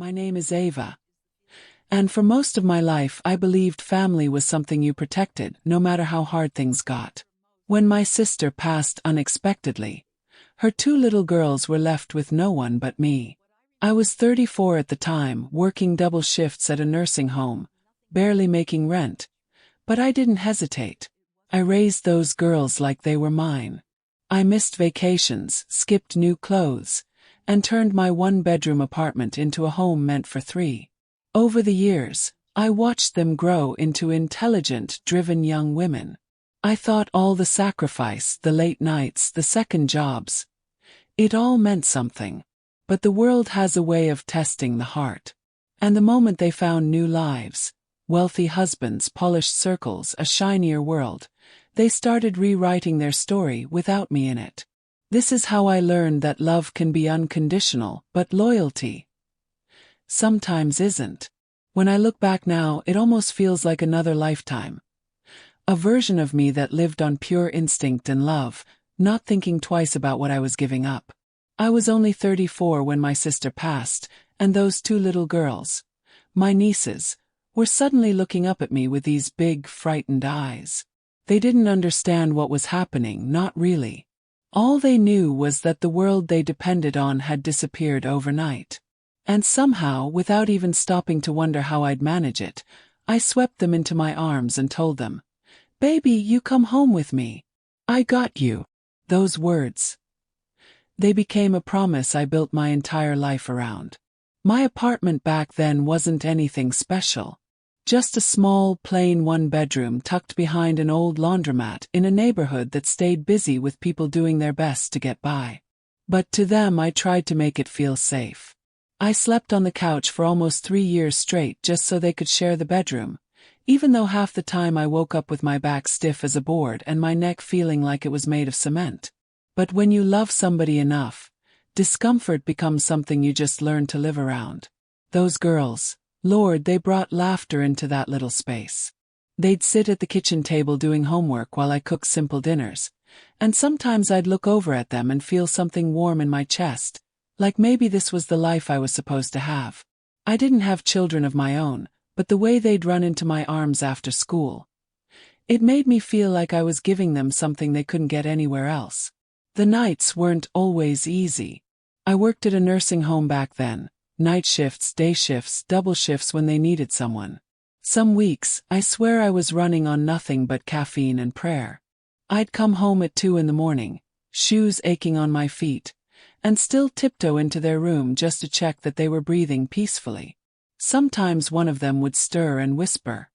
My name is Ava. And for most of my life I believed family was something you protected, no matter how hard things got. When my sister passed unexpectedly, her two little girls were left with no one but me. I was 34 at the time, working double shifts at a nursing home, barely making rent. But I didn't hesitate. I raised those girls like they were mine. I missed vacations, skipped new clothes, and turned my one-bedroom apartment into a home meant for three. Over the years, I watched them grow into intelligent, driven young women. I thought all the sacrifice, the late nights, the second jobs, it all meant something. But the world has a way of testing the heart. And the moment they found new lives, wealthy husbands, polished circles, a shinier world, they started rewriting their story without me in it. This is how I learned that love can be unconditional, but loyalty sometimes isn't. When I look back now, it almost feels like another lifetime. A version of me that lived on pure instinct and love, not thinking twice about what I was giving up. I was only 34 when my sister passed, and those two little girls, my nieces, were suddenly looking up at me with these big, frightened eyes. They didn't understand what was happening, not really. All they knew was that the world they depended on had disappeared overnight. And somehow, without even stopping to wonder how I'd manage it, I swept them into my arms and told them, "Baby, you come home with me. I got you." Those words, they became a promise I built my entire life around. My apartment back then wasn't anything special. Just a small, plain one-bedroom tucked behind an old laundromat in a neighborhood that stayed busy with people doing their best to get by. But to them I tried to make it feel safe. I slept on the couch for almost 3 years straight just so they could share the bedroom, even though half the time I woke up with my back stiff as a board and my neck feeling like it was made of cement. But when you love somebody enough, discomfort becomes something you just learn to live around. Those girls, Lord, they brought laughter into that little space. They'd sit at the kitchen table doing homework while I cooked simple dinners, and sometimes I'd look over at them and feel something warm in my chest, like maybe this was the life I was supposed to have. I didn't have children of my own, but the way they'd run into my arms after school, it made me feel like I was giving them something they couldn't get anywhere else. The nights weren't always easy. I worked at a nursing home back then. Night shifts, day shifts, double shifts when they needed someone. Some weeks, I swear I was running on nothing but caffeine and prayer. I'd come home at 2 in the morning, shoes aching on my feet, and still tiptoe into their room just to check that they were breathing peacefully. Sometimes one of them would stir and whisper,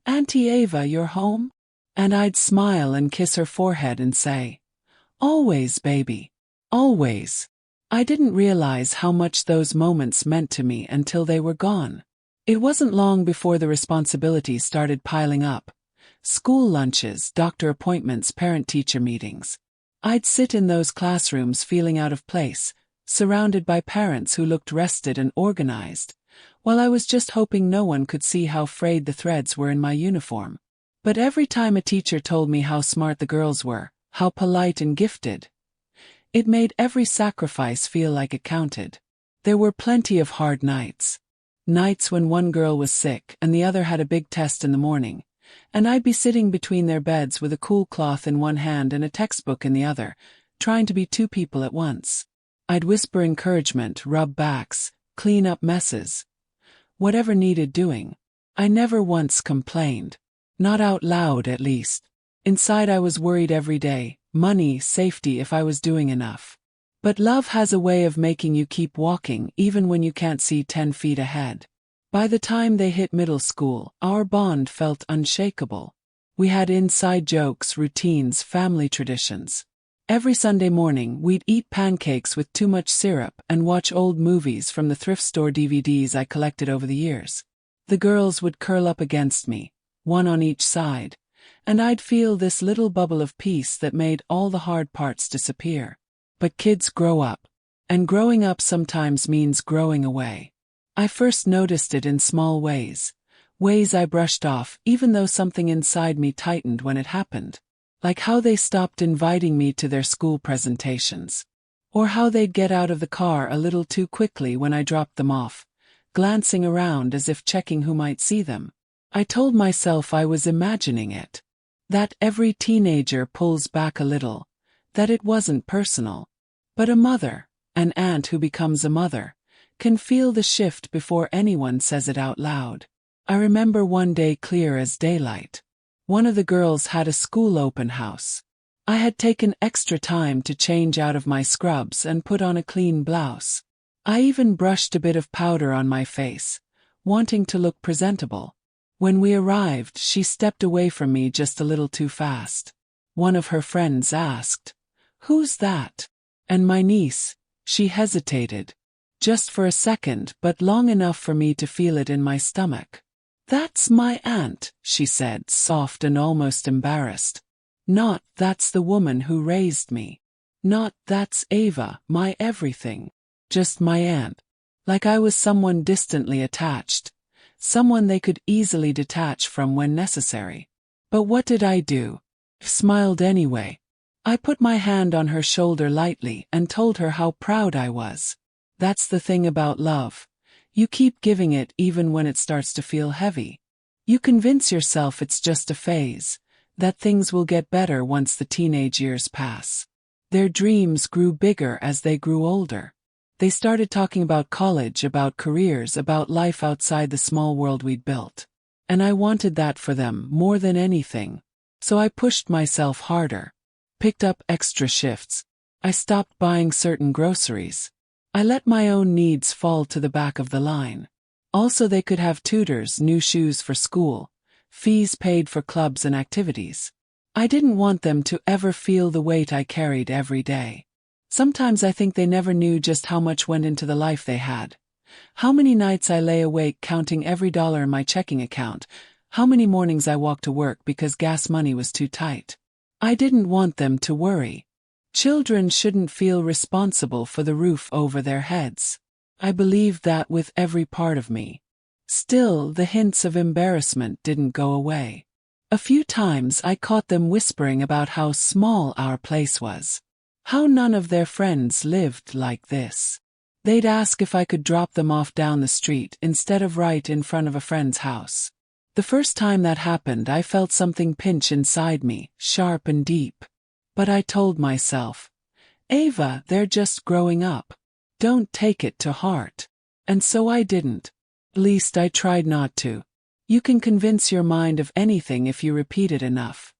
"Auntie Ava, you're home?" And I'd smile and kiss her forehead and say, "Always, baby. Always." I didn't realize how much those moments meant to me until they were gone. It wasn't long before the responsibilities started piling up. School lunches, doctor appointments, parent-teacher meetings. I'd sit in those classrooms feeling out of place, surrounded by parents who looked rested and organized, while I was just hoping no one could see how frayed the threads were in my uniform. But every time a teacher told me how smart the girls were, how polite and gifted, it made every sacrifice feel like it counted. There were plenty of hard nights. Nights when one girl was sick and the other had a big test in the morning, and I'd be sitting between their beds with a cool cloth in one hand and a textbook in the other, trying to be two people at once. I'd whisper encouragement, rub backs, clean up messes. Whatever needed doing. I never once complained. Not out loud, at least. Inside I was worried every day. Money, safety, if I was doing enough. But love has a way of making you keep walking even when you can't see 10 feet ahead. By the time they hit middle school, our bond felt unshakable. We had inside jokes, routines, family traditions. Every Sunday morning, we'd eat pancakes with too much syrup and watch old movies from the thrift store DVDs I collected over the years. The girls would curl up against me, one on each side, and I'd feel this little bubble of peace that made all the hard parts disappear. But kids grow up, and growing up sometimes means growing away. I first noticed it in small ways I brushed off even though something inside me tightened when it happened. Like how they stopped inviting me to their school presentations. Or how they'd get out of the car a little too quickly when I dropped them off. glancing around as if checking who might see them. I told myself I was imagining it. That every teenager pulls back a little. That it wasn't personal. But a mother, an aunt who becomes a mother, can feel the shift before anyone says it out loud. I remember one day clear as daylight. One of the girls had a school open house. I had taken extra time to change out of my scrubs and put on a clean blouse. I even brushed a bit of powder on my face, wanting to look presentable. When we arrived, she stepped away from me just a little too fast. One of her friends asked, "Who's that?" And my niece, she hesitated. Just for a second, but long enough for me to feel it in my stomach. "That's my aunt," she said, soft and almost embarrassed. "Not, that's the woman who raised me. Not, that's Ava, my everything. Just my aunt." Like I was someone distantly attached. Someone they could easily detach from when necessary. But what did I do? Smiled anyway. I put my hand on her shoulder lightly and told her how proud I was. That's the thing about love. You keep giving it even when it starts to feel heavy. You convince yourself it's just a phase, that things will get better once the teenage years pass. Their dreams grew bigger as they grew older. They started talking about college, about careers, about life outside the small world we'd built. And I wanted that for them more than anything. So I pushed myself harder. Picked up extra shifts. I stopped buying certain groceries. I let my own needs fall to the back of the line. Also, they could have tutors, new shoes for school, fees paid for clubs and activities. I didn't want them to ever feel the weight I carried every day. Sometimes I think they never knew just how much went into the life they had. How many nights I lay awake counting every dollar in my checking account. How many mornings I walked to work because gas money was too tight. I didn't want them to worry. Children shouldn't feel responsible for the roof over their heads. I believed that with every part of me. Still, the hints of embarrassment didn't go away. A few times I caught them whispering about how small our place was. How none of their friends lived like this. They'd ask if I could drop them off down the street instead of right in front of a friend's house. The first time that happened, I felt something pinch inside me, sharp and deep. But I told myself, "Ava, they're just growing up. Don't take it to heart." And so I didn't. At least I tried not to. You can convince your mind of anything if you repeat it enough.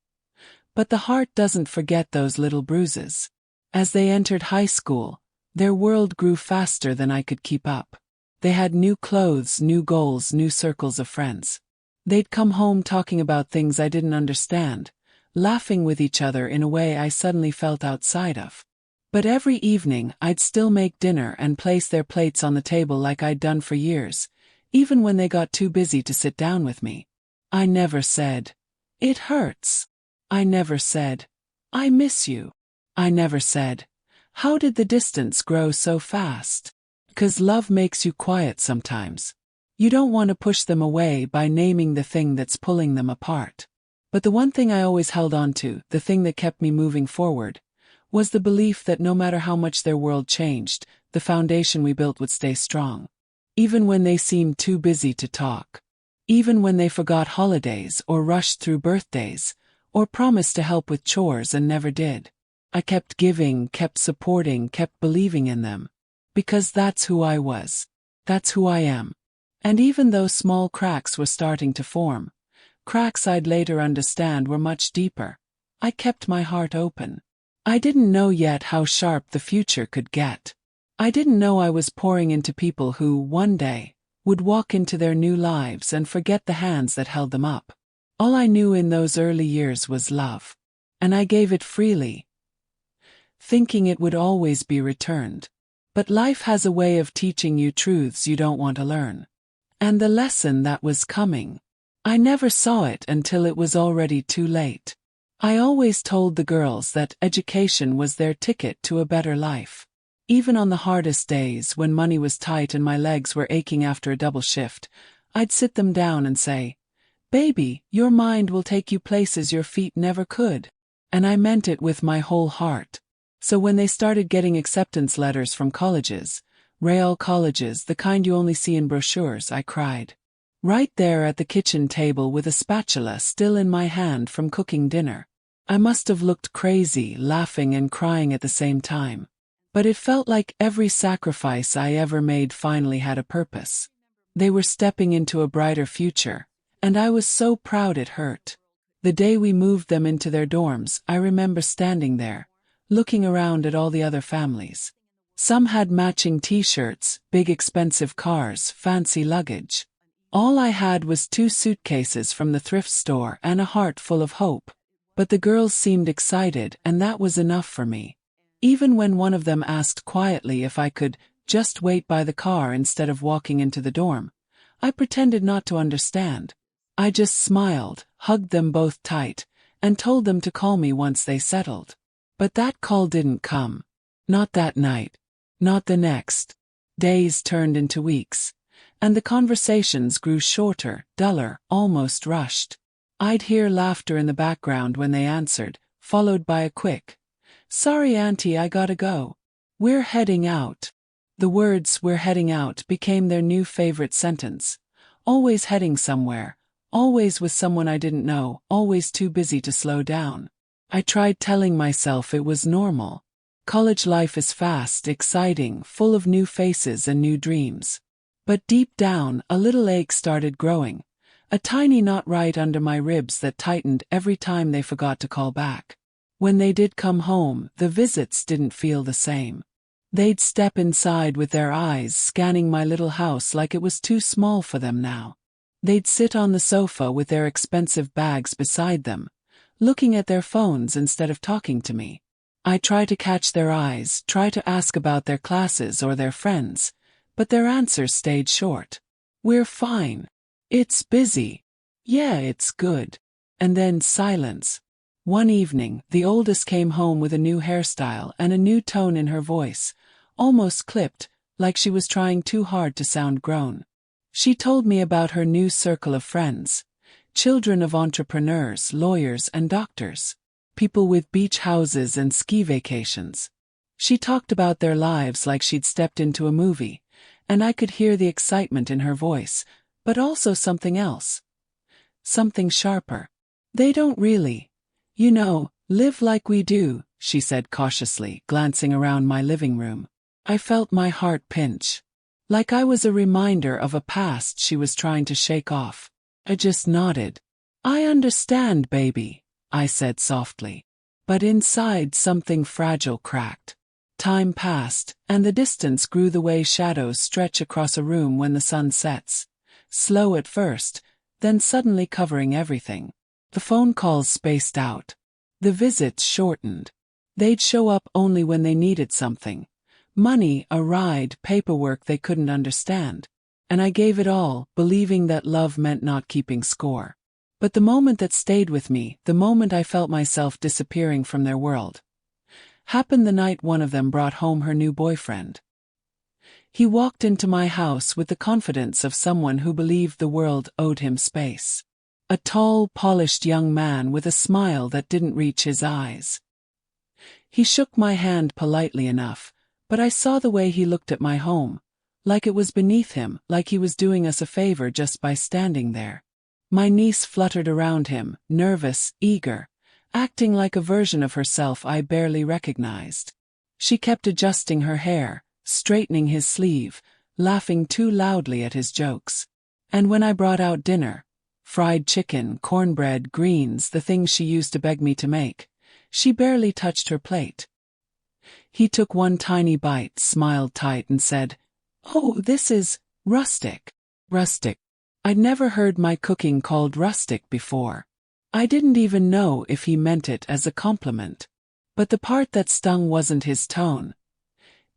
But the heart doesn't forget those little bruises. As they entered high school, their world grew faster than I could keep up. They had new clothes, new goals, new circles of friends. They'd come home talking about things I didn't understand, laughing with each other in a way I suddenly felt outside of. But every evening I'd still make dinner and place their plates on the table like I'd done for years, even when they got too busy to sit down with me. I never said, "It hurts." I never said, "I miss you." I never said, "How did the distance grow so fast?" 'Cause love makes you quiet sometimes. You don't want to push them away by naming the thing that's pulling them apart. But the one thing I always held on to, the thing that kept me moving forward, was the belief that no matter how much their world changed, the foundation we built would stay strong. Even when they seemed too busy to talk. Even when they forgot holidays or rushed through birthdays, or promised to help with chores and never did. I kept giving, kept supporting, kept believing in them. Because that's who I was. That's who I am. And even though small cracks were starting to form, cracks I'd later understand were much deeper, I kept my heart open. I didn't know yet how sharp the future could get. I didn't know I was pouring into people who, one day, would walk into their new lives and forget the hands that held them up. All I knew in those early years was love. And I gave it freely, thinking it would always be returned. But life has a way of teaching you truths you don't want to learn. And the lesson that was coming, I never saw it until it was already too late. I always told the girls that education was their ticket to a better life. Even on the hardest days when money was tight and my legs were aching after a double shift, I'd sit them down and say, "Baby, your mind will take you places your feet never could." And I meant it with my whole heart. So when they started getting acceptance letters from colleges, Real colleges, the kind you only see in brochures, I cried. Right there at the kitchen table with a spatula still in my hand from cooking dinner. I must have looked crazy, laughing and crying at the same time. But it felt like every sacrifice I ever made finally had a purpose. They were stepping into a brighter future, and I was so proud it hurt. The day we moved them into their dorms, I remember standing there, looking around at all the other families. Some had matching t-shirts, big expensive cars, fancy luggage. All I had was 2 suitcases from the thrift store and a heart full of hope. But the girls seemed excited, and that was enough for me. Even when one of them asked quietly if I could just wait by the car instead of walking into the dorm, I pretended not to understand. I just smiled, hugged them both tight, and told them to call me once they settled. But that call didn't come. Not that night. Not the next. Days turned into weeks. And the conversations grew shorter, duller, almost rushed. I'd hear laughter in the background when they answered, followed by a quick, "Sorry, Auntie, I gotta go. We're heading out." The words "we're heading out" became their new favorite sentence. Always heading somewhere, always with someone I didn't know, always too busy to slow down. I tried telling myself it was normal. College life is fast, exciting, full of new faces and new dreams. But deep down, a little ache started growing. A tiny knot right under my ribs that tightened every time they forgot to call back. When they did come home, the visits didn't feel the same. They'd step inside with their eyes scanning my little house like it was too small for them now. They'd sit on the sofa with their expensive bags beside them, looking at their phones instead of talking to me. I try to catch their eyes, try to ask about their classes or their friends, but their answers stayed short. "We're fine. It's busy. Yeah, it's good." And then silence. One evening, the oldest came home with a new hairstyle and a new tone in her voice, almost clipped, like she was trying too hard to sound grown. She told me about her new circle of friends, children of entrepreneurs, lawyers and doctors, people with beach houses and ski vacations. She talked about their lives like she'd stepped into a movie, and I could hear the excitement in her voice, but also something else. Something sharper. "They don't really, live like we do," she said cautiously, glancing around my living room. I felt my heart pinch. Like I was a reminder of a past she was trying to shake off. I just nodded. "I understand, baby," I said softly. But inside something fragile cracked. Time passed, and the distance grew the way shadows stretch across a room when the sun sets. Slow at first, then suddenly covering everything. The phone calls spaced out. The visits shortened. They'd show up only when they needed something. Money, a ride, paperwork they couldn't understand. And I gave it all, believing that love meant not keeping score. But the moment that stayed with me, the moment I felt myself disappearing from their world, happened the night one of them brought home her new boyfriend. He walked into my house with the confidence of someone who believed the world owed him space. A tall, polished young man with a smile that didn't reach his eyes. He shook my hand politely enough, but I saw the way he looked at my home, like it was beneath him, like he was doing us a favor just by standing there. My niece fluttered around him, nervous, eager, acting like a version of herself I barely recognized. She kept adjusting her hair, straightening his sleeve, laughing too loudly at his jokes. And when I brought out dinner, fried chicken, cornbread, greens, the things she used to beg me to make, she barely touched her plate. He took one tiny bite, smiled tight and said, "Oh, this is rustic." Rustic. I'd never heard my cooking called rustic before. I didn't even know if he meant it as a compliment. But the part that stung wasn't his tone.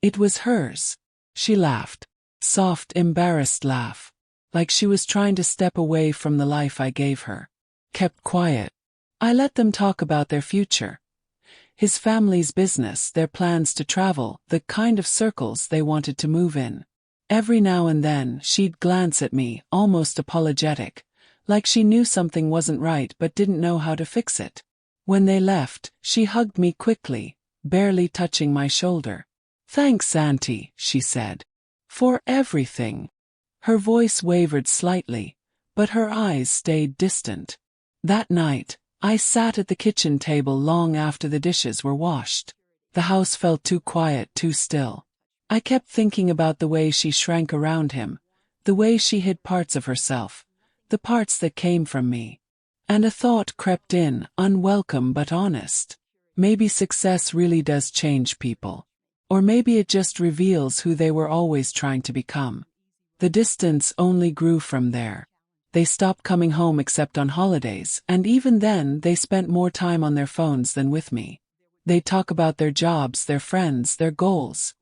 It was hers. She laughed. Soft, embarrassed laugh. Like she was trying to step away from the life I gave her. Kept quiet. I let them talk about their future. His family's business, their plans to travel, the kind of circles they wanted to move in. Every now and then, she'd glance at me, almost apologetic, like she knew something wasn't right but didn't know how to fix it. When they left, she hugged me quickly, barely touching my shoulder. "Thanks, Auntie," she said. For everything. Her voice wavered slightly, but her eyes stayed distant. That night, I sat at the kitchen table long after the dishes were washed. The house felt too quiet, too still. I kept thinking about the way she shrank around him, the way she hid parts of herself, the parts that came from me. And a thought crept in, unwelcome but honest. Maybe success really does change people. Or maybe it just reveals who they were always trying to become. The distance only grew from there. They stopped coming home except on holidays, and even then they spent more time on their phones than with me. They'd talk about their jobs, their friends, their goals.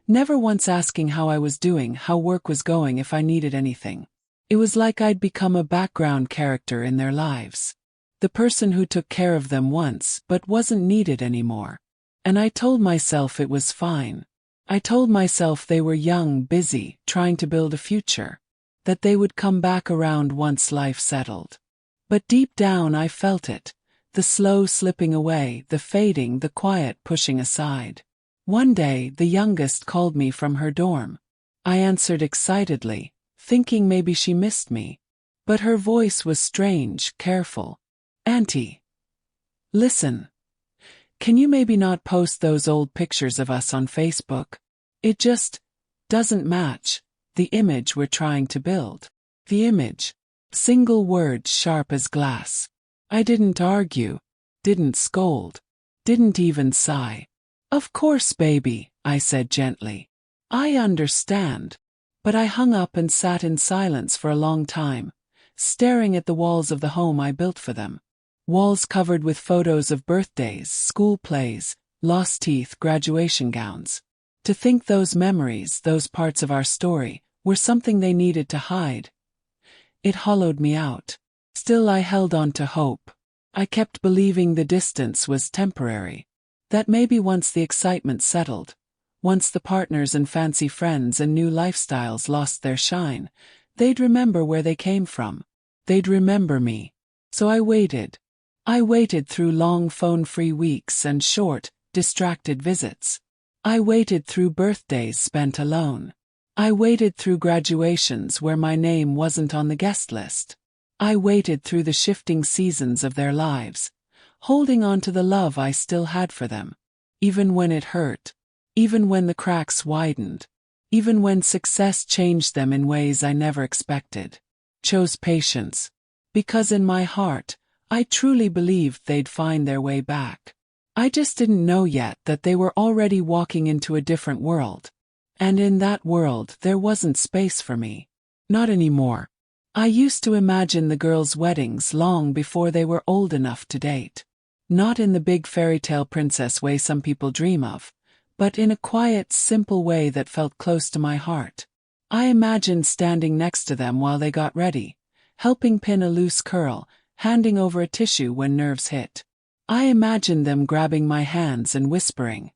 Never once asking how I was doing, how work was going, if I needed anything. It was like I'd become a background character in their lives. The person who took care of them once, but wasn't needed anymore. And I told myself it was fine. I told myself they were young, busy, trying to build a future. That they would come back around once life settled. But deep down I felt it. The slow slipping away, the fading, the quiet pushing aside. One day, the youngest called me from her dorm. I answered excitedly, thinking maybe she missed me. But her voice was strange, careful. "Auntie. Listen. Can you maybe not post those old pictures of us on Facebook? It just doesn't match the image we're trying to build." The image. Single word sharp as glass. I didn't argue, didn't scold, didn't even sigh. "Of course, baby," I said gently. "I understand." But I hung up and sat in silence for a long time, staring at the walls of the home I built for them. Walls covered with photos of birthdays, school plays, lost teeth, graduation gowns. To think those memories, those parts of our story, were something they needed to hide. It hollowed me out. Still I held on to hope. I kept believing the distance was temporary. That maybe once the excitement settled, once the partners and fancy friends and new lifestyles lost their shine, they'd remember where they came from. They'd remember me. So I waited. I waited through long phone-free weeks and short, distracted visits. I waited through birthdays spent alone. I waited through graduations where my name wasn't on the guest list. I waited through the shifting seasons of their lives, holding on to the love I still had for them. Even when it hurt. Even when the cracks widened. Even when success changed them in ways I never expected. Chose patience. Because in my heart, I truly believed they'd find their way back. I just didn't know yet that they were already walking into a different world. And in that world there wasn't space for me. Not anymore. I used to imagine the girls' weddings long before they were old enough to date. Not in the big fairy tale princess way some people dream of, but in a quiet, simple way that felt close to my heart. I imagined standing next to them while they got ready, helping pin a loose curl, handing over a tissue when nerves hit. I imagined them grabbing my hands and whispering,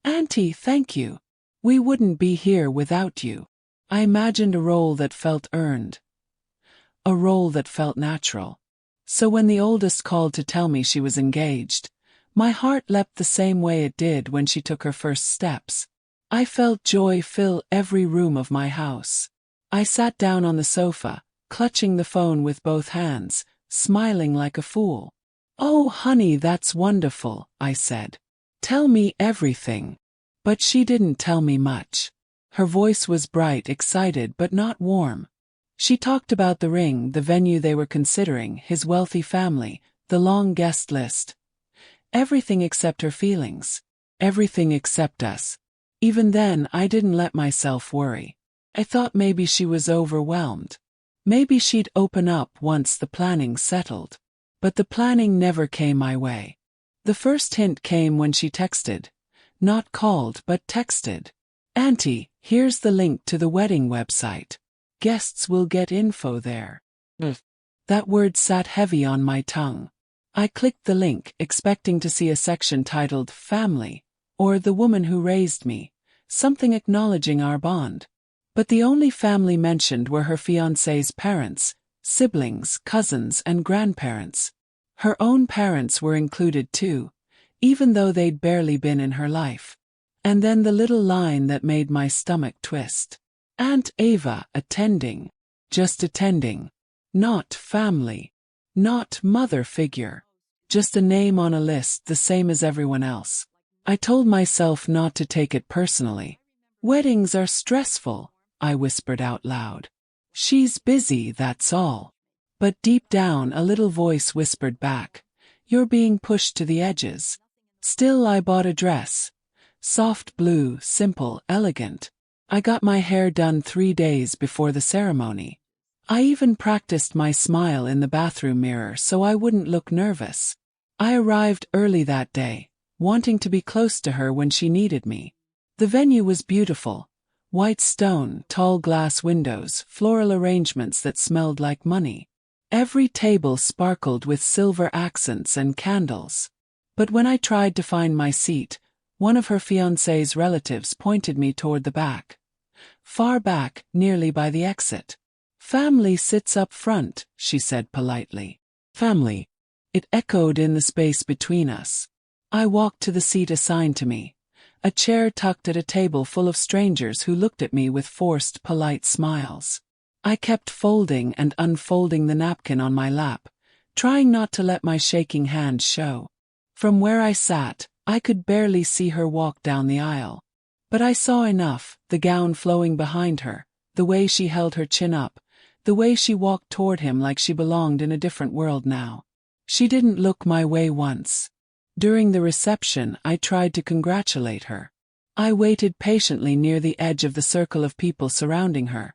"Auntie, thank you. We wouldn't be here without you." I imagined a role that felt earned. A role that felt natural. So when the oldest called to tell me she was engaged, my heart leapt the same way it did when she took her first steps. I felt joy fill every room of my house. I sat down on the sofa, clutching the phone with both hands, smiling like a fool. "Oh, honey, that's wonderful," I said. "Tell me everything." But she didn't tell me much. Her voice was bright, excited, but not warm. She talked about the ring, the venue they were considering, his wealthy family, the long guest list. Everything except her feelings. Everything except us. Even then, I didn't let myself worry. I thought maybe she was overwhelmed. Maybe she'd open up once the planning settled. But the planning never came my way. The first hint came when she texted. Not called, but texted. "Auntie, here's the link to the wedding website. Guests will get info there." That word sat heavy on my tongue. I clicked the link, expecting to see a section titled Family, or The Woman Who Raised Me, something acknowledging our bond. But the only family mentioned were her fiancé's parents, siblings, cousins, and grandparents. Her own parents were included too, even though they'd barely been in her life. And then the little line that made my stomach twist. Aunt Ava attending. Just attending. Not family. Not mother figure. Just a name on a list, the same as everyone else. I told myself not to take it personally. Weddings are stressful, I whispered out loud. She's busy, that's all. But deep down a little voice whispered back, you're being pushed to the edges. Still, I bought a dress. Soft blue, simple, elegant. I got my hair done 3 days before the ceremony. I even practiced my smile in the bathroom mirror so I wouldn't look nervous. I arrived early that day, wanting to be close to her when she needed me. The venue was beautiful. White stone, tall glass windows, floral arrangements that smelled like money. Every table sparkled with silver accents and candles. But when I tried to find my seat, one of her fiancé's relatives pointed me toward the back. Far back, nearly by the exit. Family sits up front, she said politely. Family. It echoed in the space between us. I walked to the seat assigned to me, a chair tucked at a table full of strangers who looked at me with forced, polite smiles. I kept folding and unfolding the napkin on my lap, trying not to let my shaking hand show. From where I sat, I could barely see her walk down the aisle. But I saw enough, the gown flowing behind her, the way she held her chin up, the way she walked toward him like she belonged in a different world now. She didn't look my way once. During the reception, I tried to congratulate her. I waited patiently near the edge of the circle of people surrounding her.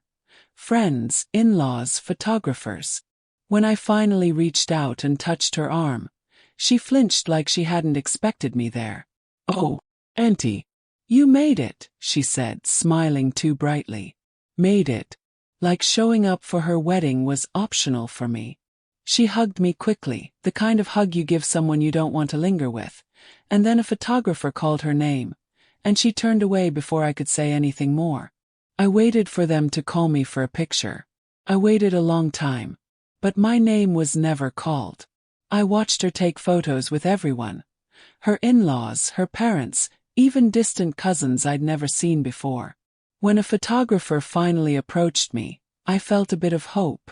Friends, in-laws, photographers. When I finally reached out and touched her arm, she flinched like she hadn't expected me there. Oh, Auntie, you made it, she said, smiling too brightly. Made it. Like showing up for her wedding was optional for me. She hugged me quickly, the kind of hug you give someone you don't want to linger with, and then a photographer called her name, and she turned away before I could say anything more. I waited for them to call me for a picture. I waited a long time, but my name was never called. I watched her take photos with everyone. Her in-laws, her parents, even distant cousins I'd never seen before. When a photographer finally approached me, I felt a bit of hope.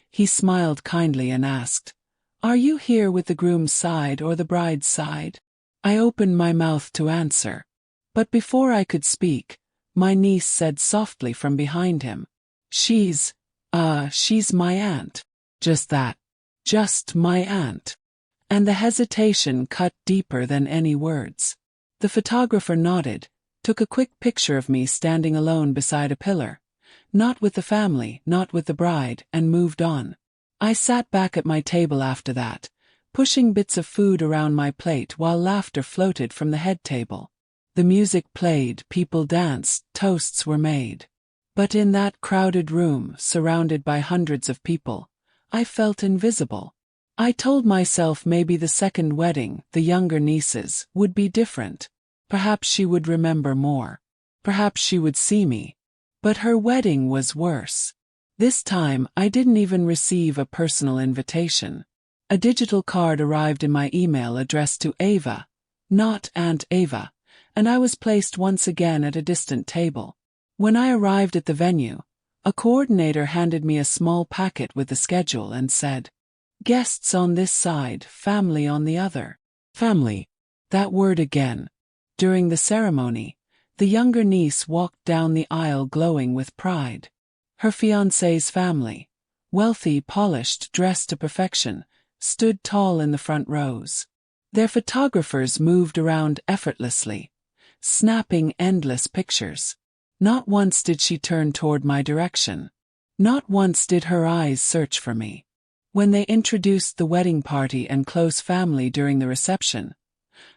He smiled kindly and asked, "Are you here with the groom's side or the bride's side?" I opened my mouth to answer. But before I could speak, my niece said softly from behind him, she's my aunt. Just that. Just my aunt. And the hesitation cut deeper than any words. The photographer nodded, took a quick picture of me standing alone beside a pillar, not with the family, not with the bride, and moved on. I sat back at my table after that, pushing bits of food around my plate while laughter floated from the head table. The music played, people danced, toasts were made. But in that crowded room, surrounded by hundreds of people, I felt invisible. I told myself maybe the second wedding, the younger niece's, would be different. Perhaps she would remember more. Perhaps she would see me. But her wedding was worse. This time, I didn't even receive a personal invitation. A digital card arrived in my email addressed to Ava, not Aunt Ava, and I was placed once again at a distant table. When I arrived at the venue, a coordinator handed me a small packet with the schedule and said, "Guests on this side, family on the other." Family. That word again. During the ceremony, the younger niece walked down the aisle glowing with pride. Her fiancé's family, wealthy, polished, dressed to perfection, stood tall in the front rows. Their photographers moved around effortlessly, snapping endless pictures. Not once did she turn toward my direction. Not once did her eyes search for me. When they introduced the wedding party and close family during the reception,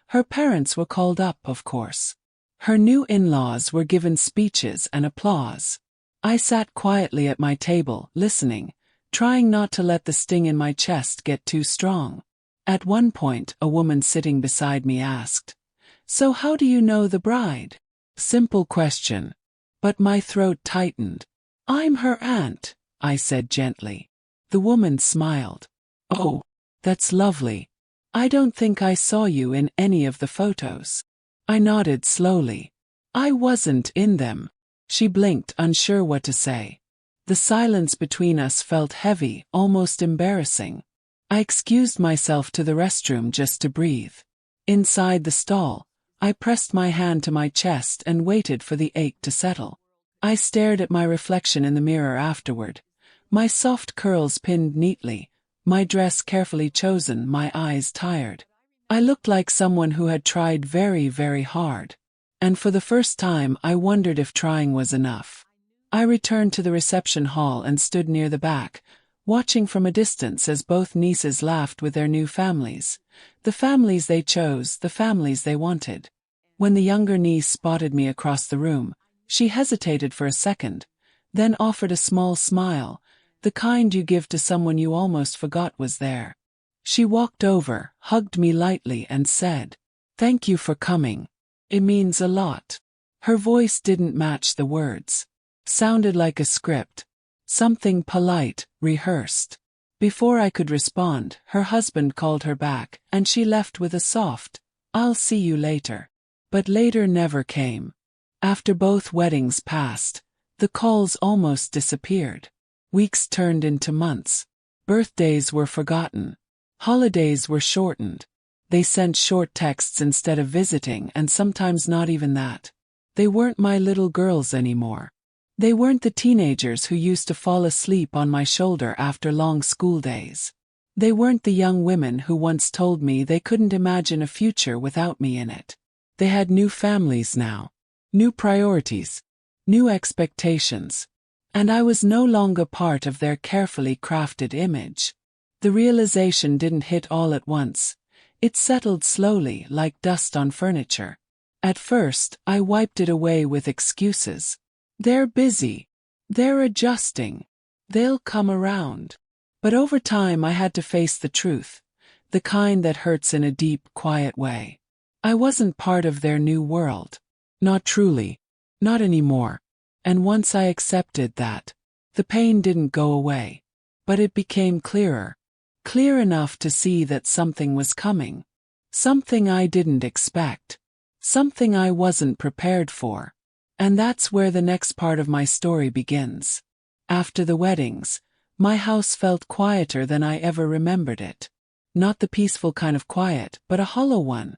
her parents were called up, of course. Her new in-laws were given speeches and applause. I sat quietly at my table, listening, trying not to let the sting in my chest get too strong. At one point, a woman sitting beside me asked, "So how do you know the bride?" Simple question. But my throat tightened. "I'm her aunt," I said gently. The woman smiled. "Oh, that's lovely. I don't think I saw you in any of the photos." I nodded slowly. "I wasn't in them." She blinked, unsure what to say. The silence between us felt heavy, almost embarrassing. I excused myself to the restroom just to breathe. Inside the stall, I pressed my hand to my chest and waited for the ache to settle. I stared at my reflection in the mirror afterward. My soft curls pinned neatly, my dress carefully chosen, my eyes tired. I looked like someone who had tried very, very hard. And for the first time, I wondered if trying was enough. I returned to the reception hall and stood near the back, watching from a distance as both nieces laughed with their new families. The families they chose, the families they wanted. When the younger niece spotted me across the room, she hesitated for a second, then offered a small smile, the kind you give to someone you almost forgot was there. She walked over, hugged me lightly and said, "Thank you for coming. It means a lot." Her voice didn't match the words. Sounded like a script. Something polite, rehearsed. Before I could respond, her husband called her back, and she left with a soft, "I'll see you later." But later never came. After both weddings passed, the calls almost disappeared. Weeks turned into months. Birthdays were forgotten. Holidays were shortened. They sent short texts instead of visiting, and sometimes not even that. They weren't my little girls anymore. They weren't the teenagers who used to fall asleep on my shoulder after long school days. They weren't the young women who once told me they couldn't imagine a future without me in it. They had new families now, new priorities, new expectations, and I was no longer part of their carefully crafted image. The realization didn't hit all at once. It settled slowly, like dust on furniture. At first, I wiped it away with excuses. They're busy. They're adjusting. They'll come around. But over time I had to face the truth, the kind that hurts in a deep, quiet way. I wasn't part of their new world. Not truly. Not anymore. And once I accepted that, the pain didn't go away. But it became clearer. Clear enough to see that something was coming. Something I didn't expect. Something I wasn't prepared for. And that's where the next part of my story begins. After the weddings, my house felt quieter than I ever remembered it. Not the peaceful kind of quiet, but a hollow one.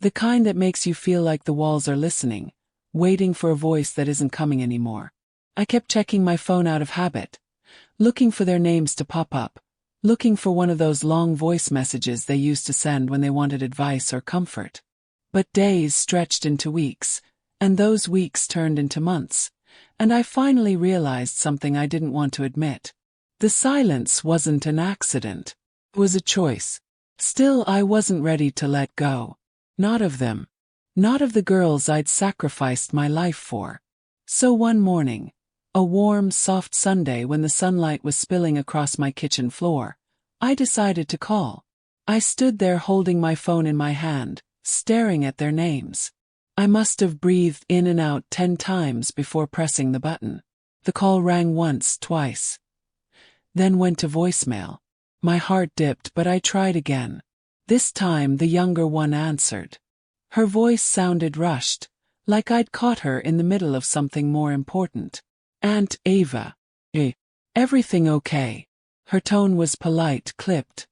The kind that makes you feel like the walls are listening, waiting for a voice that isn't coming anymore. I kept checking my phone out of habit, looking for their names to pop up, looking for one of those long voice messages they used to send when they wanted advice or comfort. But days stretched into weeks, and those weeks turned into months, and I finally realized something I didn't want to admit. The silence wasn't an accident. It was a choice. Still, I wasn't ready to let go. Not of them. Not of the girls I'd sacrificed my life for. So one morning, a warm, soft Sunday when the sunlight was spilling across my kitchen floor, I decided to call. I stood there holding my phone in my hand, staring at their names. I must have breathed in and out 10 times before pressing the button. The call rang once, twice. Then went to voicemail. My heart dipped, but I tried again. This time the younger one answered. Her voice sounded rushed, like I'd caught her in the middle of something more important. "Aunt Ava. Everything okay?" Her tone was polite, clipped.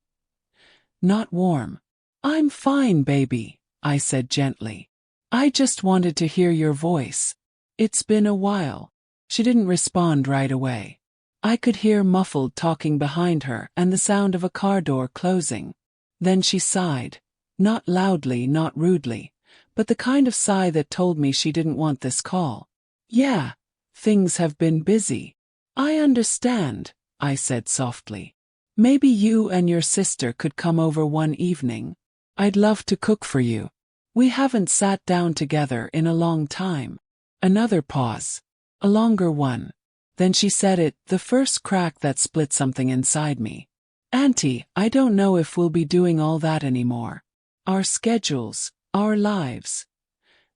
Not warm. "I'm fine, baby," I said gently. "I just wanted to hear your voice. It's been a while." She didn't respond right away. I could hear muffled talking behind her and the sound of a car door closing. Then she sighed. Not loudly, not rudely, but the kind of sigh that told me she didn't want this call. "Yeah, things have been busy. I understand," I said softly. "Maybe you and your sister could come over one evening. I'd love to cook for you. We haven't sat down together in a long time." Another pause. A longer one. Then she said it, the first crack that split something inside me. "Auntie, I don't know if we'll be doing all that anymore. Our schedules, our lives.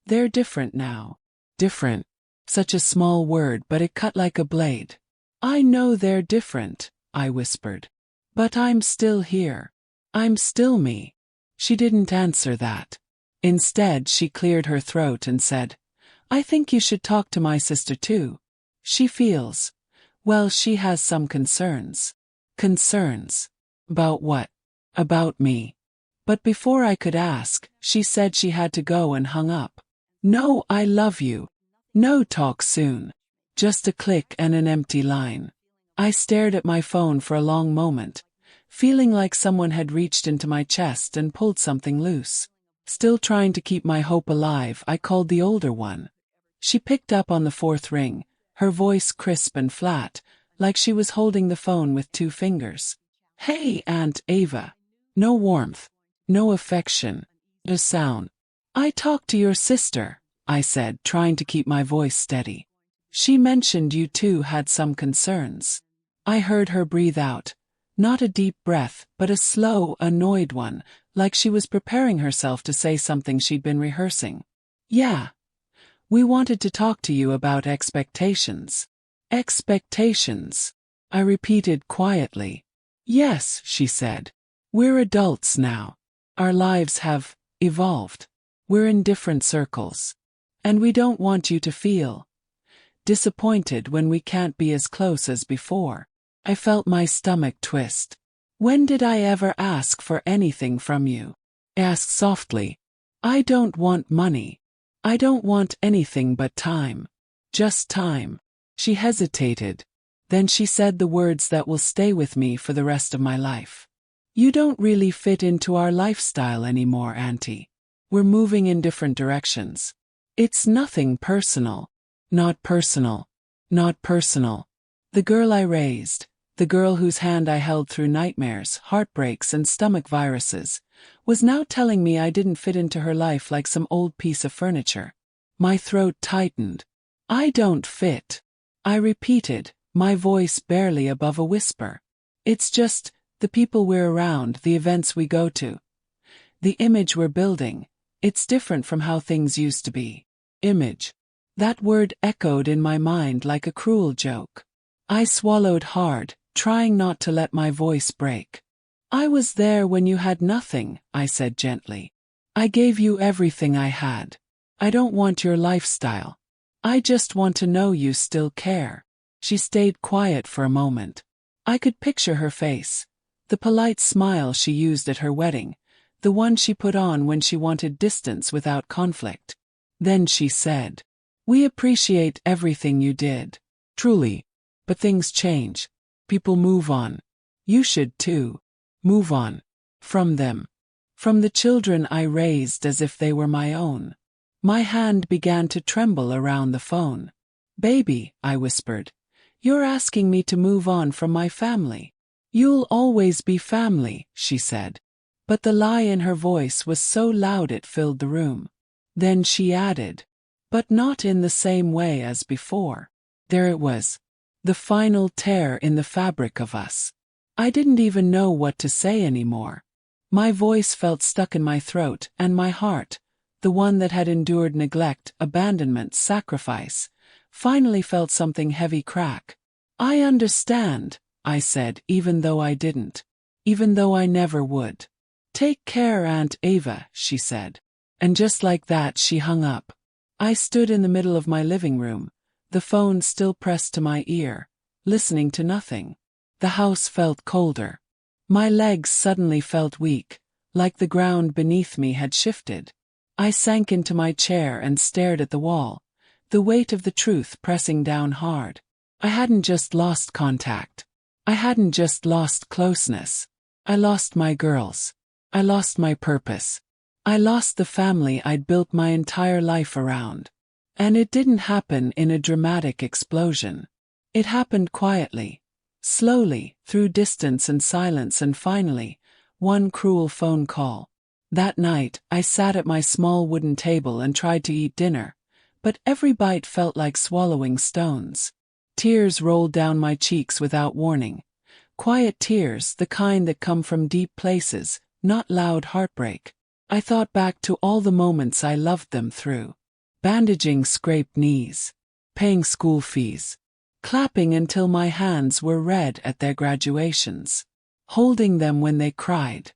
They're different now." Different. Such a small word, but it cut like a blade. "I know they're different," I whispered. "But I'm still here. I'm still me." She didn't answer that. Instead, she cleared her throat and said, I think you should talk to my sister too. She feels, well, she has some concerns. Concerns? About what? About me. But before I could ask, she said she had to go and hung up. No, I love you. No, talk soon. Just a click and an empty line. I stared at my phone for a long moment, feeling like someone had reached into my chest and pulled something loose. Still trying to keep my hope alive, I called the older one. She picked up on the fourth ring, her voice crisp and flat, like she was holding the phone with 2 fingers. Hey, Aunt Ava. No warmth. No affection. A sound. I talked to your sister, I said, trying to keep my voice steady. She mentioned you two had some concerns. I heard her breathe out. Not a deep breath, but a slow, annoyed one, like she was preparing herself to say something she'd been rehearsing. Yeah. We wanted to talk to you about expectations. Expectations, I repeated quietly. Yes, she said. We're adults now. Our lives have evolved. We're in different circles. And we don't want you to feel disappointed when we can't be as close as before. I felt my stomach twist. When did I ever ask for anything from you? Asked softly. I don't want money. I don't want anything but time. Just time. She hesitated. Then she said the words that will stay with me for the rest of my life. You don't really fit into our lifestyle anymore, Auntie. We're moving in different directions. It's nothing personal. Not personal. Not personal. The girl I raised, the girl whose hand I held through nightmares, heartbreaks, and stomach viruses, was now telling me I didn't fit into her life like some old piece of furniture. My throat tightened. I don't fit. I repeated, my voice barely above a whisper. It's just the people we're around, the events we go to. The image we're building. It's different from how things used to be. Image. That word echoed in my mind like a cruel joke. I swallowed hard, trying not to let my voice break. I was there when you had nothing, I said gently. I gave you everything I had. I don't want your lifestyle. I just want to know you still care. She stayed quiet for a moment. I could picture her face. The polite smile she used at her wedding. The one she put on when she wanted distance without conflict. Then she said, we appreciate everything you did. Truly. But things change. People move on. You should too. Move on. From them. From the children I raised as if they were my own. My hand began to tremble around the phone. Baby, I whispered. You're asking me to move on from my family. You'll always be family, she said. But the lie in her voice was so loud it filled the room. Then she added, but not in the same way as before. There it was. The final tear in the fabric of us. I didn't even know what to say anymore. My voice felt stuck in my throat, and my heart, the one that had endured neglect, abandonment, sacrifice, finally felt something heavy crack. I understand, I said, even though I didn't. Even though I never would. Take care, Aunt Ava, she said. And just like that she hung up. I stood in the middle of my living room, the phone still pressed to my ear, listening to nothing. The house felt colder. My legs suddenly felt weak, like the ground beneath me had shifted. I sank into my chair and stared at the wall, the weight of the truth pressing down hard. I hadn't just lost contact. I hadn't just lost closeness. I lost my girls. I lost my purpose. I lost the family I'd built my entire life around. And it didn't happen in a dramatic explosion. It happened quietly, slowly, through distance and silence, and finally, one cruel phone call. That night, I sat at my small wooden table and tried to eat dinner, but every bite felt like swallowing stones. Tears rolled down my cheeks without warning. Quiet tears, the kind that come from deep places, not loud heartbreak. I thought back to all the moments I loved them through. Bandaging scraped knees. Paying school fees. Clapping until my hands were red at their graduations. Holding them when they cried.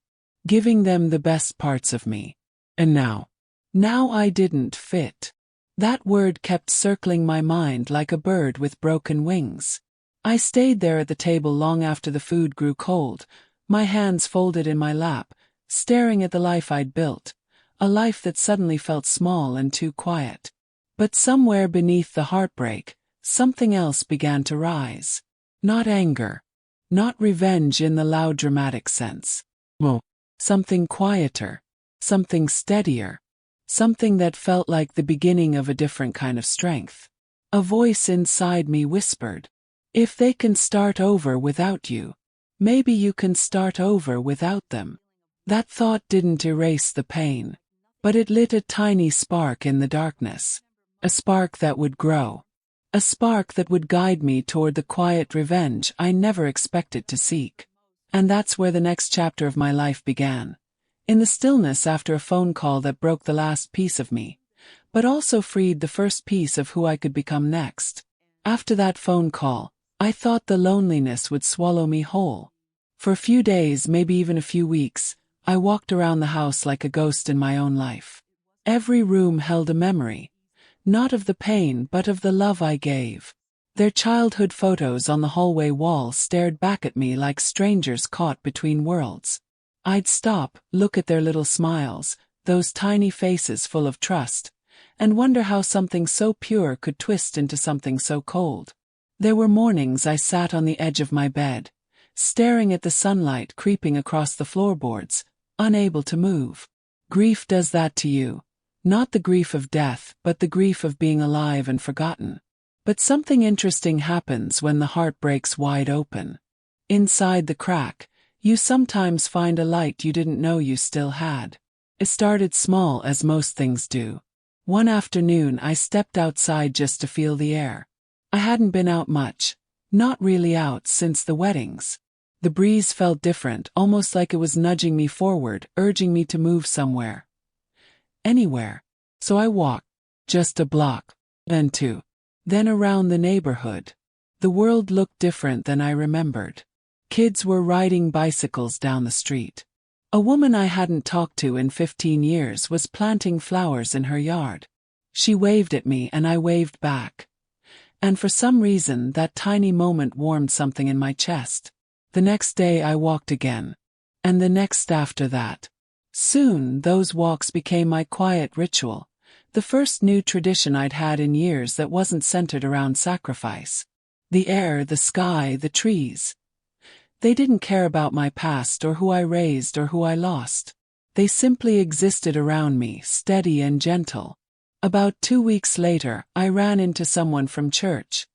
Giving them the best parts of me. And now I didn't fit. That word kept circling my mind like a bird with broken wings. I stayed there at the table long after the food grew cold, my hands folded in my lap, staring at the life I'd built, a life that suddenly felt small and too quiet. But somewhere beneath the heartbreak, something else began to rise. Not anger. Not revenge in the loud dramatic sense. No. Something quieter. Something steadier. Something that felt like the beginning of a different kind of strength. A voice inside me whispered, "If they can start over without you, maybe you can start over without them." That thought didn't erase the pain, but it lit a tiny spark in the darkness. A spark that would grow. A spark that would guide me toward the quiet revenge I never expected to seek. And that's where the next chapter of my life began. In the stillness after a phone call that broke the last piece of me, but also freed the first piece of who I could become next. After that phone call, I thought the loneliness would swallow me whole. For a few days, maybe even a few weeks, I walked around the house like a ghost in my own life. Every room held a memory, not of the pain but of the love I gave. Their childhood photos on the hallway wall stared back at me like strangers caught between worlds. I'd stop, look at their little smiles, those tiny faces full of trust, and wonder how something so pure could twist into something so cold. There were mornings I sat on the edge of my bed, staring at the sunlight creeping across the floorboards, unable to move. Grief does that to you. Not the grief of death, but the grief of being alive and forgotten. But something interesting happens when the heart breaks wide open. Inside the crack, you sometimes find a light you didn't know you still had. It started small, as most things do. One afternoon I stepped outside just to feel the air. I hadn't been out much, not really out since the weddings. The breeze felt different, almost like it was nudging me forward, urging me to move somewhere. Anywhere. So I walked. Just a block. Then two. Then around the neighborhood. The world looked different than I remembered. Kids were riding bicycles down the street. A woman I hadn't talked to in 15 years was planting flowers in her yard. She waved at me and I waved back. And for some reason that tiny moment warmed something in my chest. The next day I walked again. And the next after that. Soon those walks became my quiet ritual, the first new tradition I'd had in years that wasn't centered around sacrifice. The air, the sky, the trees. They didn't care about my past or who I raised or who I lost. They simply existed around me, steady and gentle. About 2 weeks later, I ran into someone from church,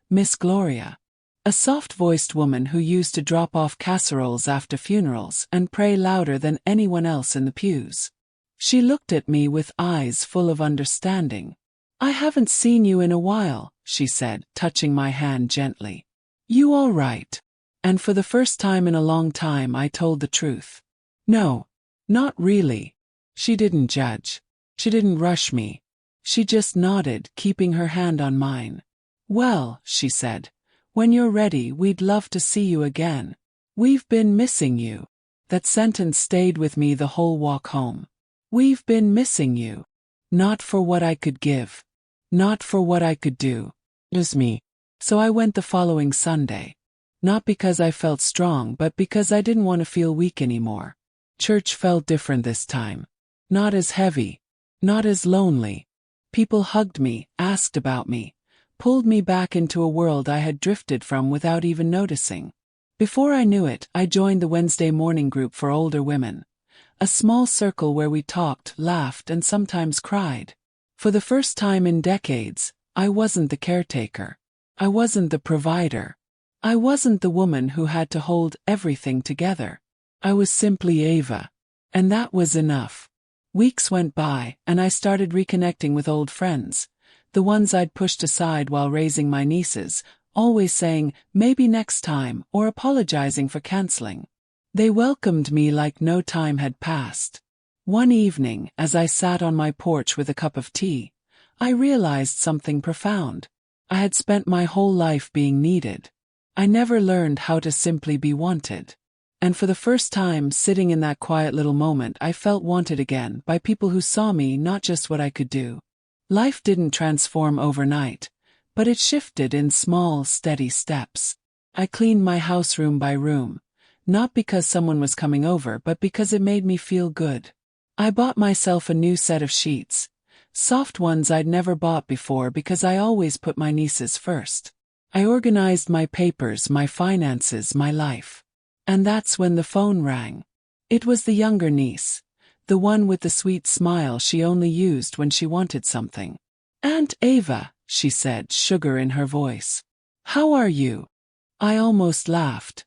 Miss Gloria. A soft-voiced woman who used to drop off casseroles after funerals and pray louder than anyone else in the pews. She looked at me with eyes full of understanding. "I haven't seen you in a while," she said, touching my hand gently. "You all right?" And for the first time in a long time I told the truth. "No, not really." She didn't judge. She didn't rush me. She just nodded, keeping her hand on mine. "Well," she said, "when you're ready, we'd love to see you again. We've been missing you." That sentence stayed with me the whole walk home. We've been missing you. Not for what I could give. Not for what I could do. Just me. So I went the following Sunday. Not because I felt strong, but because I didn't want to feel weak anymore. Church felt different this time. Not as heavy. Not as lonely. People hugged me, asked about me, pulled me back into a world I had drifted from without even noticing. Before I knew it, I joined the Wednesday morning group for older women. A small circle where we talked, laughed, and sometimes cried. For the first time in decades, I wasn't the caretaker. I wasn't the provider. I wasn't the woman who had to hold everything together. I was simply Ava. And that was enough. Weeks went by, and I started reconnecting with old friends. The ones I'd pushed aside while raising my nieces, always saying, maybe next time, or apologizing for canceling. They welcomed me like no time had passed. One evening, as I sat on my porch with a cup of tea, I realized something profound. I had spent my whole life being needed. I never learned how to simply be wanted. And for the first time, sitting in that quiet little moment, I felt wanted again by people who saw me, not just what I could do, Life didn't transform overnight, but it shifted in small, steady steps. I cleaned my house room by room, not because someone was coming over, but because it made me feel good. I bought myself a new set of sheets, soft ones I'd never bought before because I always put my nieces first. I organized my papers, my finances, my life. And that's when the phone rang. It was the younger niece, the one with the sweet smile she only used when she wanted something. "Aunt Ava," she said, sugar in her voice. "How are you?" I almost laughed.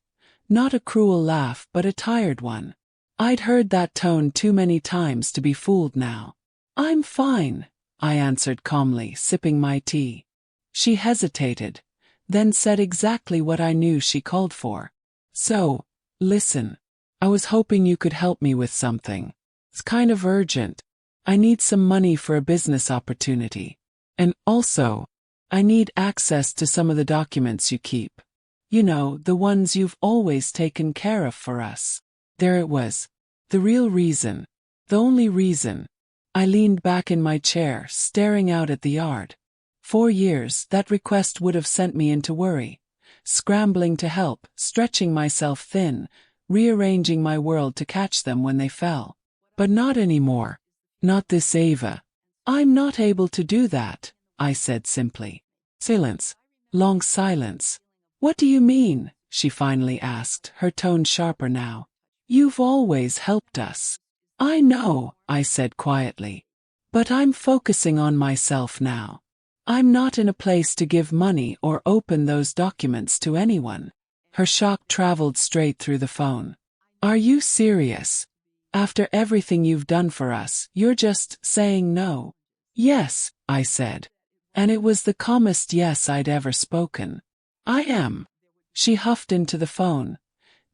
Not a cruel laugh, but a tired one. I'd heard that tone too many times to be fooled now. "I'm fine," I answered calmly, sipping my tea. She hesitated, then said exactly what I knew she called for. "So, listen. I was hoping you could help me with something. It's kind of urgent. I need some money for a business opportunity. And also, I need access to some of the documents you keep. You know, the ones you've always taken care of for us." There it was. The real reason. The only reason. I leaned back in my chair, staring out at the yard. 4 years, that request would have sent me into worry. Scrambling to help, stretching myself thin, rearranging my world to catch them when they fell. But not anymore. Not this Ava. "I'm not able to do that," I said simply. Silence. Long silence. "What do you mean?" she finally asked, her tone sharper now. "You've always helped us." "I know," I said quietly. "But I'm focusing on myself now. I'm not in a place to give money or open those documents to anyone." Her shock traveled straight through the phone. "Are you serious? After everything you've done for us, you're just saying no?" "Yes," I said. And it was the calmest yes I'd ever spoken. "I am." She huffed into the phone,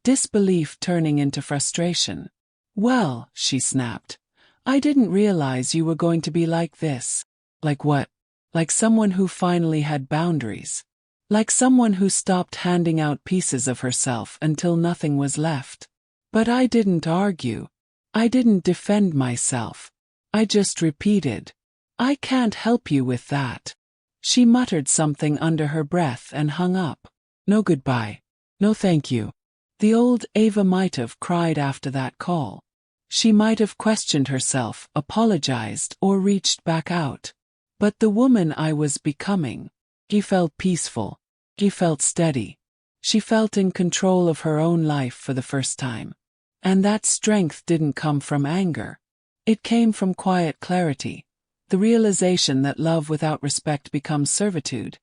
disbelief turning into frustration. "Well," she snapped, "I didn't realize you were going to be like this." "Like what?" "Like someone who finally had boundaries. Like someone who stopped handing out pieces of herself until nothing was left." But I didn't argue. I didn't defend myself. I just repeated, "I can't help you with that." She muttered something under her breath and hung up. No goodbye. No thank you. The old Ava might have cried after that call. She might have questioned herself, apologized, or reached back out. But the woman I was becoming, she felt peaceful. She felt steady. She felt in control of her own life for the first time. And that strength didn't come from anger. It came from quiet clarity, the realization that love without respect becomes servitude,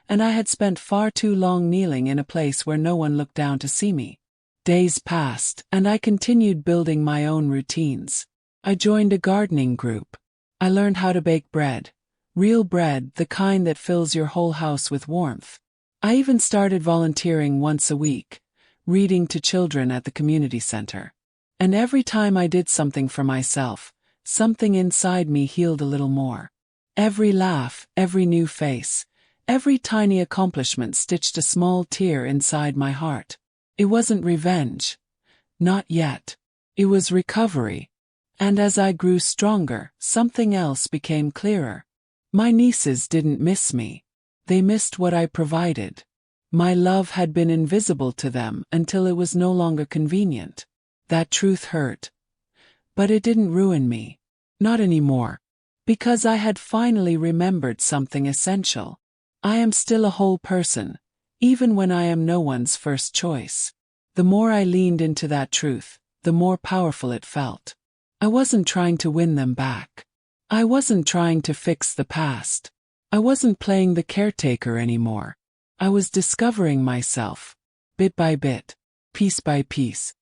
and I had spent far too long kneeling in a place where no one looked down to see me. Days passed, and I continued building my own routines. I joined a gardening group. I learned how to bake bread. Real bread, the kind that fills your whole house with warmth. I even started volunteering once a week, reading to children at the community center. And every time I did something for myself, something inside me healed a little more. Every laugh, every new face, every tiny accomplishment stitched a small tear inside my heart. It wasn't revenge. Not yet. It was recovery. And as I grew stronger, something else became clearer. My nieces didn't miss me. They missed what I provided. My love had been invisible to them until it was no longer convenient. That truth hurt. But it didn't ruin me. Not anymore. Because I had finally remembered something essential. I am still a whole person, even when I am no one's first choice. The more I leaned into that truth, the more powerful it felt. I wasn't trying to win them back. I wasn't trying to fix the past. I wasn't playing the caretaker anymore. I was discovering myself, bit by bit, piece by piece.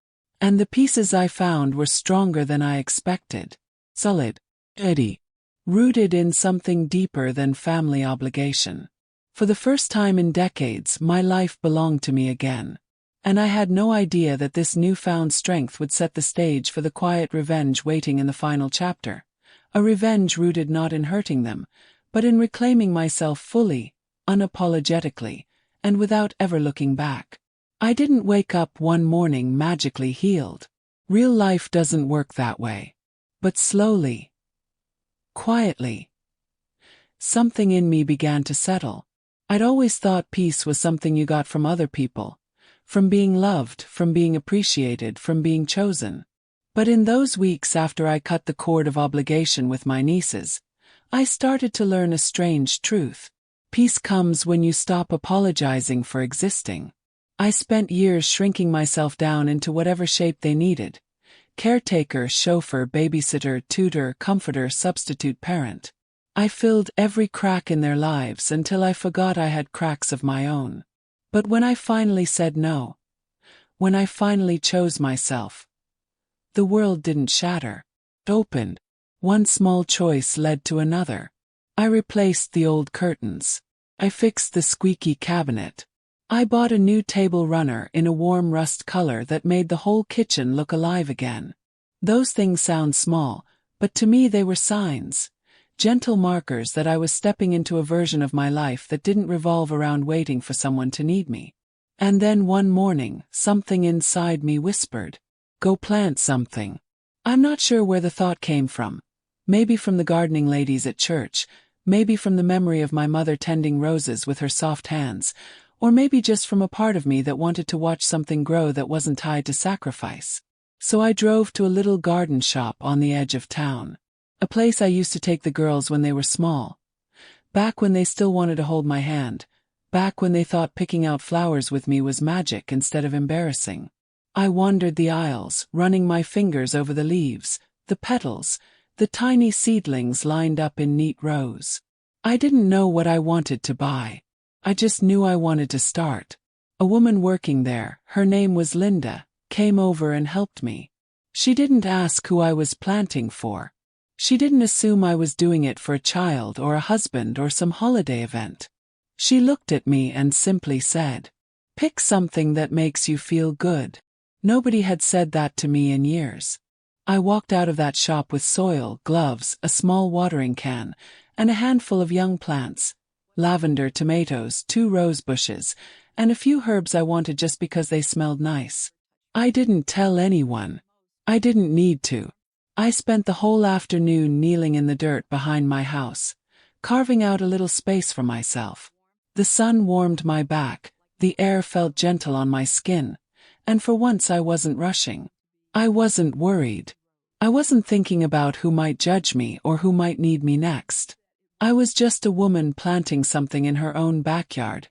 And the pieces I found were stronger than I expected. Solid, steady, rooted in something deeper than family obligation. For the first time in decades, my life belonged to me again. And I had no idea that this newfound strength would set the stage for the quiet revenge waiting in the final chapter. A revenge rooted not in hurting them, but in reclaiming myself fully, unapologetically, and without ever looking back. I didn't wake up one morning magically healed. Real life doesn't work that way. But slowly, quietly, something in me began to settle. I'd always thought peace was something you got from other people, from being loved, from being appreciated, from being chosen. But in those weeks after I cut the cord of obligation with my nieces, I started to learn a strange truth. Peace comes when you stop apologizing for existing. I spent years shrinking myself down into whatever shape they needed. Caretaker, chauffeur, babysitter, tutor, comforter, substitute parent. I filled every crack in their lives until I forgot I had cracks of my own. But when I finally said no, when I finally chose myself, the world didn't shatter. It opened. One small choice led to another. I replaced the old curtains. I fixed the squeaky cabinet. I bought a new table runner in a warm rust color that made the whole kitchen look alive again. Those things sound small, but to me they were signs. Gentle markers that I was stepping into a version of my life that didn't revolve around waiting for someone to need me. And then one morning, something inside me whispered, "Go plant something." I'm not sure where the thought came from. Maybe from the gardening ladies at church, maybe from the memory of my mother tending roses with her soft hands, or maybe just from a part of me that wanted to watch something grow that wasn't tied to sacrifice. So I drove to a little garden shop on the edge of town. A place I used to take the girls when they were small. Back when they still wanted to hold my hand. Back when they thought picking out flowers with me was magic instead of embarrassing. I wandered the aisles, running my fingers over the leaves, the petals, the tiny seedlings lined up in neat rows. I didn't know what I wanted to buy. I just knew I wanted to start. A woman working there, her name was Linda, came over and helped me. She didn't ask who I was planting for. She didn't assume I was doing it for a child or a husband or some holiday event. She looked at me and simply said, "Pick something that makes you feel good." Nobody had said that to me in years. I walked out of that shop with soil, gloves, a small watering can, and a handful of young plants. Lavender, tomatoes, 2 rose bushes, and a few herbs I wanted just because they smelled nice. I didn't tell anyone. I didn't need to. I spent the whole afternoon kneeling in the dirt behind my house, carving out a little space for myself. The sun warmed my back, the air felt gentle on my skin, and for once I wasn't rushing. I wasn't worried. I wasn't thinking about who might judge me or who might need me next. I was just a woman planting something in her own backyard,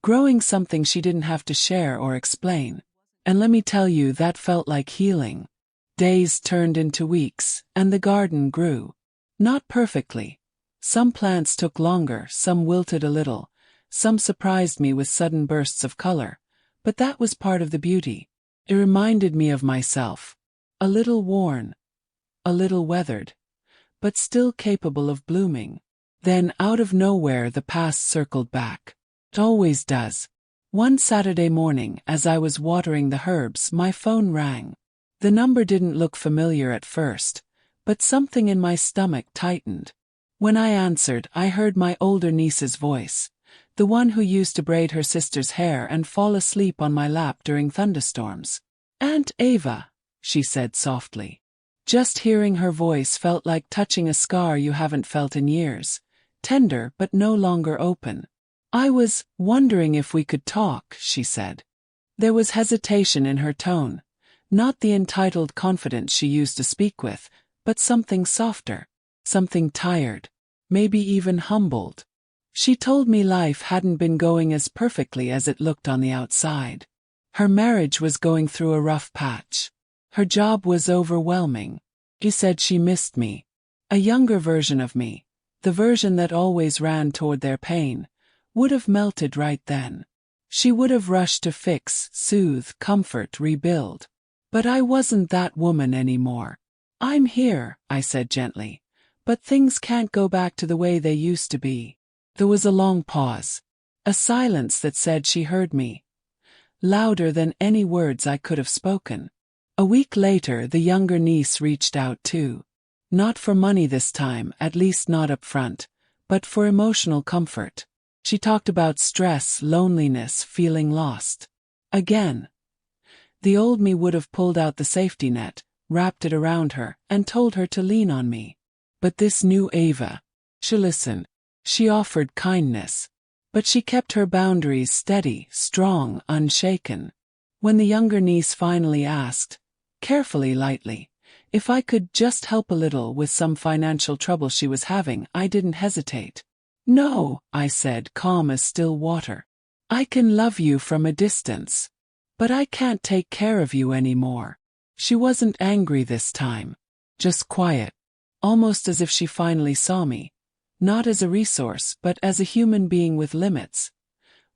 growing something she didn't have to share or explain. And let me tell you, that felt like healing. Days turned into weeks, and the garden grew. Not perfectly. Some plants took longer, some wilted a little, some surprised me with sudden bursts of color. But that was part of the beauty. It reminded me of myself. A little worn, a little weathered, but still capable of blooming. Then, out of nowhere, the past circled back. It always does. One Saturday morning, as I was watering the herbs, my phone rang. The number didn't look familiar at first, but something in my stomach tightened. When I answered, I heard my older niece's voice, the one who used to braid her sister's hair and fall asleep on my lap during thunderstorms. "Aunt Ava," she said softly. Just hearing her voice felt like touching a scar you haven't felt in years. Tender but no longer open. "I was wondering if we could talk," she said. There was hesitation in her tone, not the entitled confidence she used to speak with, but something softer, something tired, maybe even humbled. She told me life hadn't been going as perfectly as it looked on the outside. Her marriage was going through a rough patch. Her job was overwhelming. She said she missed me. A younger version of me, the version that always ran toward their pain, would have melted right then. She would have rushed to fix, soothe, comfort, rebuild. But I wasn't that woman anymore. "I'm here," I said gently, "but things can't go back to the way they used to be." There was a long pause, a silence that said she heard me, louder than any words I could have spoken. A week later, the younger niece reached out too. Not for money this time, at least not up front, but for emotional comfort. She talked about stress, loneliness, feeling lost. Again. The old me would have pulled out the safety net, wrapped it around her, and told her to lean on me. But this new Ava, she listened. She offered kindness. But she kept her boundaries steady, strong, unshaken. When the younger niece finally asked, carefully, lightly, if I could just help a little with some financial trouble she was having, I didn't hesitate. No, I said, calm as still water. I can love you from a distance. But I can't take care of you anymore. She wasn't angry this time. Just quiet. Almost as if she finally saw me. Not as a resource, but as a human being with limits.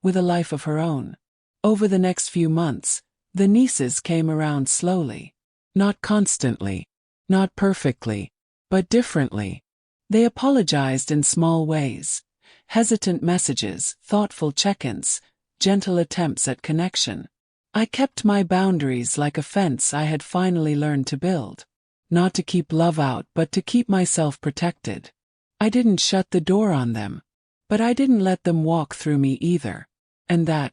With a life of her own. Over the next few months, the nieces came around slowly. Not constantly. Not perfectly. But differently. They apologized in small ways. Hesitant messages, thoughtful check-ins, gentle attempts at connection. I kept my boundaries like a fence I had finally learned to build. Not to keep love out, but to keep myself protected. I didn't shut the door on them. But I didn't let them walk through me either. And that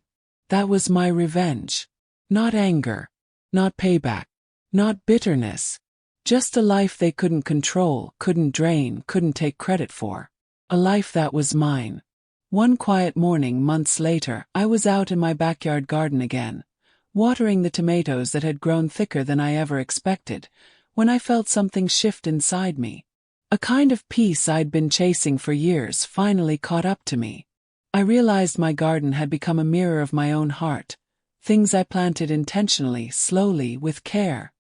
was my revenge. Not anger. Not payback. Not bitterness. Just a life they couldn't control, couldn't drain, couldn't take credit for. A life that was mine. One quiet morning months later, I was out in my backyard garden again, watering the tomatoes that had grown thicker than I ever expected, when I felt something shift inside me. A kind of peace I'd been chasing for years finally caught up to me. I realized my garden had become a mirror of my own heart, things I planted intentionally, slowly, with care.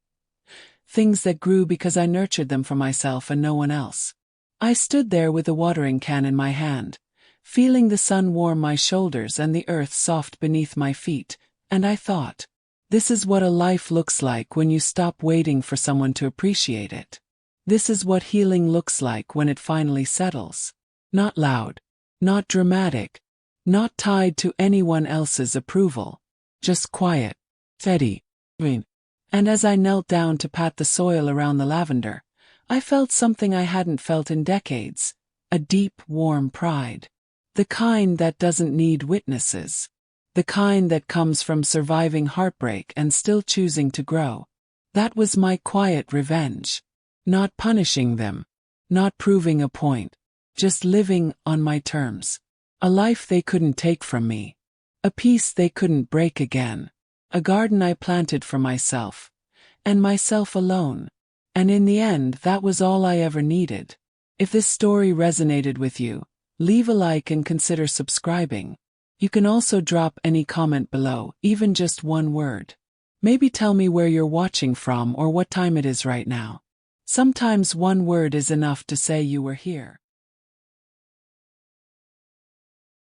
Things that grew because I nurtured them for myself and no one else. I stood there with the watering can in my hand, feeling the sun warm my shoulders and the earth soft beneath my feet, and I thought, this is what a life looks like when you stop waiting for someone to appreciate it. This is what healing looks like when it finally settles. Not loud, not dramatic, not tied to anyone else's approval. Just quiet, steady. And as I knelt down to pat the soil around the lavender, I felt something I hadn't felt in decades, a deep, warm pride. The kind that doesn't need witnesses. The kind that comes from surviving heartbreak and still choosing to grow. That was my quiet revenge. Not punishing them. Not proving a point. Just living on my terms. A life they couldn't take from me. A peace they couldn't break again. A garden I planted for myself. And myself alone. And in the end, that was all I ever needed. If this story resonated with you, leave a like and consider subscribing. You can also drop any comment below, even just one word. Maybe tell me where you're watching from or what time it is right now. Sometimes one word is enough to say you were here.